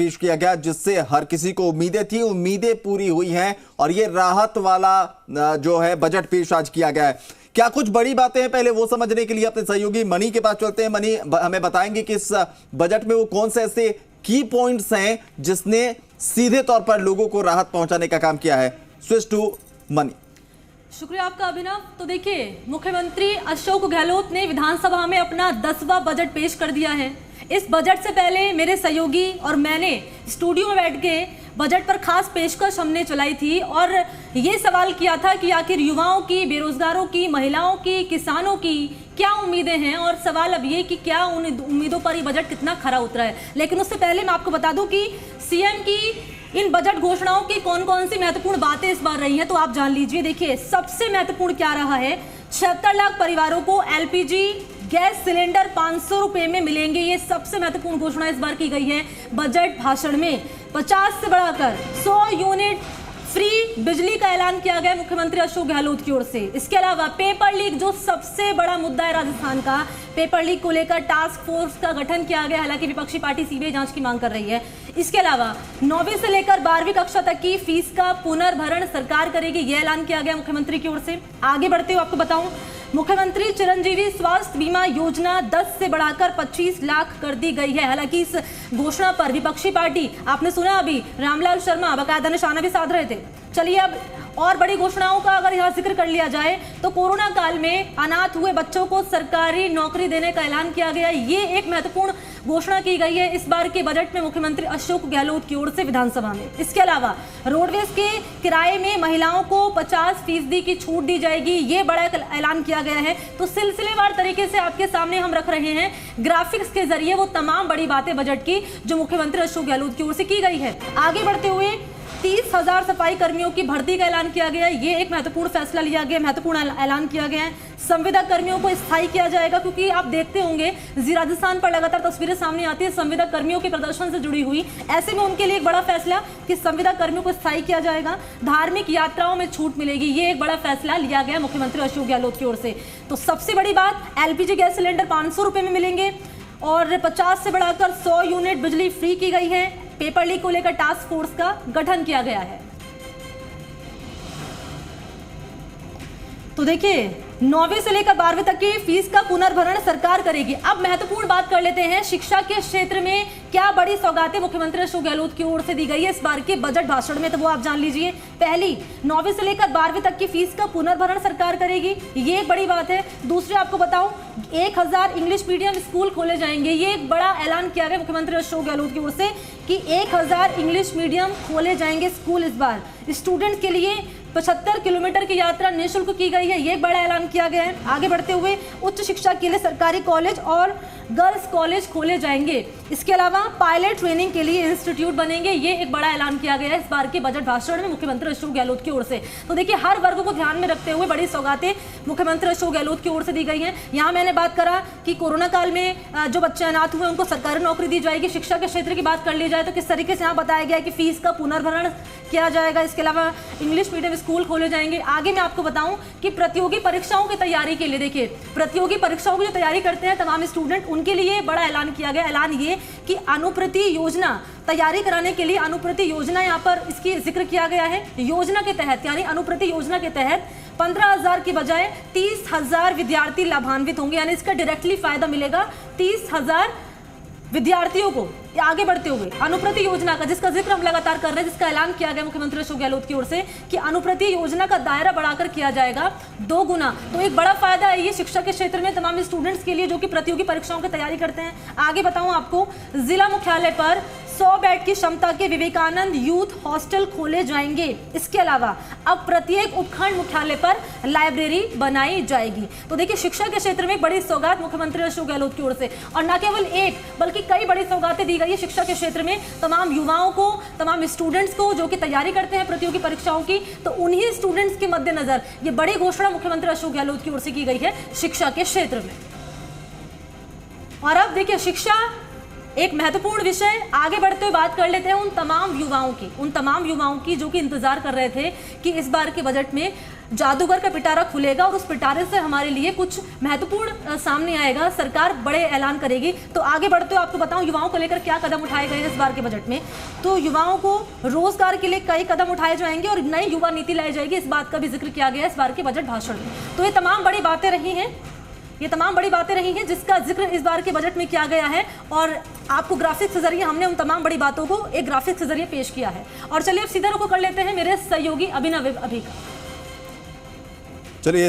पेश किया गया जिससे हर किसी को उम्मीदें थी, उम्मीदें पूरी हुई हैं और ये राहत वाला जो है बजट पेश आज किया गया है। क्या कुछ बड़ी बातें हैं, पहले वो समझने के लिए अपने सहयोगी मणि के पास चलते हैं। मणि हमें बताएंगे कि इस बजट में वो कौन से ऐसे की पॉइंट्स हैं जिसने सीधे तौर पर लोगों को राहत पहुंचाने का काम किया है। स्विच टू मणि। शुक्रिया आपका अभिनव। तो देखिए, मुख्यमंत्री अशोक गहलोत ने विधानसभा में अपना 10वां बजट पेश कर दिया है। इस बजट से पहले मेरे सहयोगी और मैंने स्टूडियो में बैठ के बजट पर खास पेशकश हमने चलाई थी और ये सवाल किया था कि आखिर युवाओं की, बेरोजगारों की, महिलाओं की, किसानों की क्या उम्मीदें हैं, और सवाल अब ये कि क्या उन उम्मीदों पर ये बजट कितना खरा उतरा है। लेकिन उससे पहले मैं आपको बता दूं कि सीएम की इन बजट घोषणाओं की कौन कौन सी महत्वपूर्ण बातें इस बार रही हैं, तो आप जान लीजिए। देखिए, सबसे महत्वपूर्ण क्या रहा है, 76 लाख परिवारों को एलपीजी गैस सिलेंडर 500 रुपए में मिलेंगे। ये सबसे महत्वपूर्ण घोषणा इस बार की गई है बजट भाषण में। 50 से बढ़ाकर 100 यूनिट फ्री बिजली का ऐलान किया गया मुख्यमंत्री अशोक गहलोत की ओर से। इसके अलावा पेपर लीक, जो सबसे बड़ा मुद्दा है राजस्थान का, पेपर लीक को लेकर टास्क फोर्स का गठन किया गया। हालांकि विपक्षी पार्टी सीबीआई जांच की मांग कर रही है। इसके अलावा 9वीं से लेकर 12वीं कक्षा तक की फीस का पुनर्भरण सरकार करेगी, यह ऐलान किया गया मुख्यमंत्री की ओर से। आगे बढ़ते हुए आपको बताऊं, मुख्यमंत्री चिरंजीवी स्वास्थ्य बीमा योजना 10 से बढ़ाकर 25 लाख कर दी गई है। हालांकि इस घोषणा पर विपक्षी पार्टी, आपने सुना अभी रामलाल शर्मा बाकायदा निशाना भी साध रहे थे। चलिए, अब और बड़ी घोषणाओं का अगर यहाँ जिक्र कर लिया जाए तो कोरोना काल में अनाथ हुए बच्चों को सरकारी नौकरी देने का ऐलान किया गया। ये एक महत्वपूर्ण घोषणा की गई है इस बार के बजट में मुख्यमंत्री अशोक गहलोत की ओर से विधानसभा में। इसके अलावा रोडवेज के किराए में महिलाओं को 50% की छूट दी जाएगी, ये बड़ा ऐलान किया गया है। तो सिलसिलेवार तरीके से आपके सामने हम रख रहे हैं ग्राफिक्स के जरिए वो तमाम बड़ी बातें बजट की जो मुख्यमंत्री अशोक गहलोत की ओर से की गई है। आगे बढ़ते हुए 30,000 सफाई कर्मियों की भर्ती का ऐलान किया गया है। ये एक महत्वपूर्ण फैसला लिया गया, महत्वपूर्ण ऐलान किया गया है। संविदा कर्मियों को स्थायी किया जाएगा, क्योंकि आप देखते होंगे जी राजस्थान पर लगातार तस्वीरें सामने आती है संविदा कर्मियों के प्रदर्शन से जुड़ी हुई। ऐसे में उनके लिए एक बड़ा फैसला कि संविदा कर्मियों को स्थायी किया जाएगा। धार्मिक यात्राओं में छूट मिलेगी, ये एक बड़ा फैसला लिया गया मुख्यमंत्री अशोक गहलोत की ओर से। तो सबसे बड़ी बात, एलपीजी गैस सिलेंडर 500 रुपए में मिलेंगे और 50 से बढ़ाकर 100 यूनिट बिजली फ्री की गई है। पेपर लीक को लेकर टास्क फोर्स का गठन किया गया है। तो देखिए, 9वीं से लेकर 12वीं तक की फीस का पुनर्भरण सरकार करेगी। अब महत्वपूर्ण बात कर लेते हैं, शिक्षा के क्षेत्र में क्या बड़ी सौगातें मुख्यमंत्री अशोक गहलोत की ओर से दी गई है इस बार के बजट भाषण में, तो वो आप जान लीजिए। पहली, 9वीं से लेकर 12वीं तक की फीस का पुनर्भरण सरकार करेगी, ये एक बड़ी बात है। दूसरी आपको बताऊं, 1000 इंग्लिश मीडियम स्कूल खोले जाएंगे। ये एक बड़ा ऐलान किया गया मुख्यमंत्री अशोक गहलोत की ओर से कि 1000 इंग्लिश मीडियम खोले जाएंगे स्कूल इस बार। स्टूडेंट्स के लिए 75 किलोमीटर की यात्रा निःशुल्क की गई है, ये एक बड़ा ऐलान किया गया है। आगे बढ़ते हुए उच्च शिक्षा के लिए सरकारी कॉलेज और गर्ल्स कॉलेज खोले जाएंगे। इसके अलावा पायलट ट्रेनिंग के लिए इंस्टीट्यूट बनेंगे, ये एक बड़ा ऐलान किया गया है इस बार के बजट भाषण में मुख्यमंत्री अशोक गहलोत की ओर से। तो देखिए, हर वर्ग को ध्यान में रखते हुए बड़ी सौगातें मुख्यमंत्री अशोक गहलोत की ओर से दी गई हैं। यहाँ मैंने बात करा कि कोरोना काल में जो बच्चे अनाथ हुए उनको सरकारी नौकरी दी जाएगी। शिक्षा के क्षेत्र की बात कर ली जाए तो किस तरीके से यहाँ बताया गया कि फीस का पुनर्भरण किया जाएगा। इसके अलावा इंग्लिश मीडियम स्कूल खोले जाएंगे। आगे मैं आपको बताऊं कि प्रतियोगी परीक्षाओं की तैयारी के लिए, देखिए प्रतियोगी परीक्षाओं की जो तैयारी करते हैं तमाम स्टूडेंट, उनके लिए बड़ा ऐलान किया गया। ऐलान ये कि अनुप्रति योजना तैयारी कराने के लिए अनुप्रति योजना यहाँ पर इसकी जिक्र किया गया है। योजना के तहत यानी अनुप्रति योजना के तहत 15,000 की बजाय 30,000 विद्यार्थी लाभान्वित होंगे, यानी इसका डायरेक्टली फायदा मिलेगा 30,000 विद्यार्थियों को। आगे बढ़ते हुए अनुप्रति योजना का, जिसका जिक्र हम लगातार कर रहे हैं, जिसका ऐलान किया गया मुख्यमंत्री अशोक गहलोत की ओर से कि अनुप्रति योजना का दायरा बढ़ाकर किया जाएगा 2 गुना। तो एक बड़ा फायदा है ये शिक्षा के क्षेत्र में तमाम स्टूडेंट्स के लिए जो कि प्रतियोगी परीक्षाओं की तैयारी करते हैं। आगे बताऊं आपको, जिला मुख्यालय पर 100 बेड की क्षमता के विवेकानंद यूथ हॉस्टल खोले जाएंगे। इसके अलावा अब प्रत्येक उपखंड मुख्यालय पर लाइब्रेरी बनाई जाएगी। तो देखिए, शिक्षा के क्षेत्र में एक बड़ी सौगात मुख्यमंत्री अशोक गहलोत की ओर से, और न केवल एक बल्कि कई बड़ी सौगातें दी गई है शिक्षा के क्षेत्र में तमाम युवाओं को, तमाम स्टूडेंट्स को जो कि तैयारी करते हैं प्रतियोगी परीक्षाओं की। तो उन्हीं स्टूडेंट्स के मद्देनजर ये बड़ी घोषणा मुख्यमंत्री अशोक गहलोत की ओर से की गई है शिक्षा के क्षेत्र में। और अब देखिए, शिक्षा एक महत्वपूर्ण विषय आगे बढ़ते हुए बात कर लेते हैं उन तमाम युवाओं की जो कि इंतजार कर रहे थे कि इस बार के बजट में जादूगर का पिटारा खुलेगा और उस पिटारे से हमारे लिए कुछ महत्वपूर्ण सामने आएगा, सरकार बड़े ऐलान करेगी। तो आगे बढ़ते हुए आपको बताऊं युवाओं को लेकर क्या कदम उठाए गए हैं इस बार के बजट में। तो युवाओं को रोजगार के लिए कई कदम उठाए जाएंगे और नई युवा नीति लाई जाएगी, इस बात का भी जिक्र किया गया है इस बार के बजट भाषण में। तो ये तमाम बड़ी बातें रही हैं जिसका जिक्र इस बार के बजट में किया गया है और आपको ग्राफिक्स के जरिए हमने उन तमाम बड़ी बातों को एक ग्राफिक्स के जरिए पेश किया है। और चलिए अब सीधा रुख कर लेते हैं मेरे सहयोगी अभिनव अभी का। चलिए